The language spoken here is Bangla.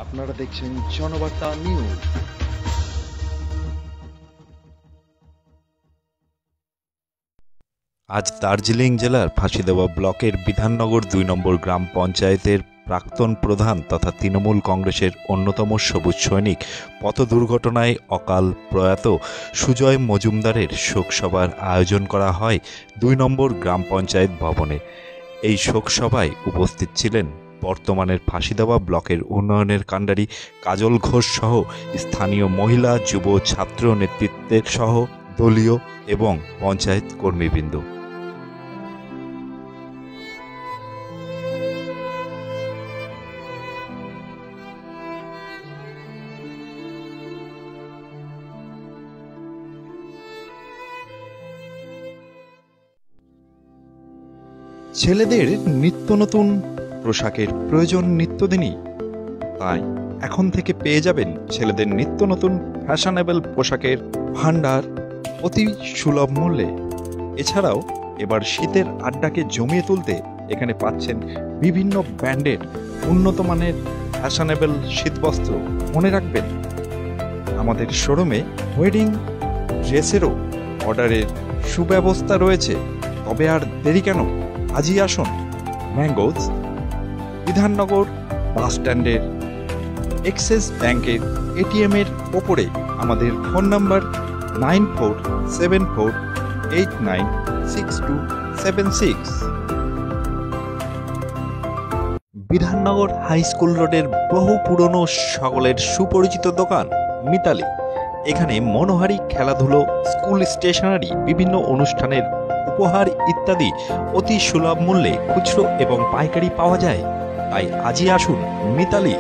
আপনারা দেখছেন জনবার্তা নিউজ। আজ দার্জিলিং জেলার ফাঁসিদেওয়া ব্লকের বিধাননগর ২ নম্বর গ্রাম পঞ্চায়েতের প্রাক্তন প্রধান তথা তৃণমূল কংগ্রেসের অন্যতম সবুজ সৈনিক পথ দুর্ঘটনায় অকাল প্রয়াত সুজয় মজুমদারের শোকসভার আয়োজন করা হয় ২ নম্বর গ্রাম পঞ্চায়েত ভবনে। এই শোকসভায় উপস্থিত ছিলেন বর্তমানের ফাঁসিদেওয়া ব্লকের উন্নয়নের কাণ্ডারি কাজল ঘোষ সহ স্থানীয় মহিলা যুব ছাত্র নেতৃত্বের সহ দলীয় এবং পঞ্চায়েত কর্মীবৃন্দ। ছেলেদের নিত্য নতুন পোশাকের প্রয়োজন নিত্যদিনই, তাই এখন থেকে পেয়ে যাবেন ছেলেদের নিত্য নতুন ফ্যাশনেবল পোশাকের ভান্ডার অতি সুলভ মূল্যে। এছাড়াও এবার শীতের আড্ডাকে জমিয়ে তুলতে এখানে পাচ্ছেন বিভিন্ন ব্র্যান্ডের উন্নত মানের ফ্যাশনেবল শীতবস্ত্র। মনে রাখবেন, আমাদের শোরুমে ওয়েডিং ড্রেসেরও অর্ডারের সুব্যবস্থা রয়েছে। তবে আর দেরি কেন, আজই আসুন ম্যাঙ্গোজ বিধাননগর বাস স্ট্যান্ডের এক্সিস ব্যাংকের এটিএমের ওপরে। আমাদের phone number 9474896276। Bidhannagar high school রোডের বহু পুরনো সকলের সুপরিচিত দোকান মিতালি। এখানে মনোহারী খেলাধুলো, স্কুল স্টেশনারি, বিভিন্ন অনুষ্ঠানের উপহার ইত্যাদি অতি সুলভ মূল্যে খুচরো এবং পাইকারি পাওয়া যায়। তাই আজই আসুন মিতালি।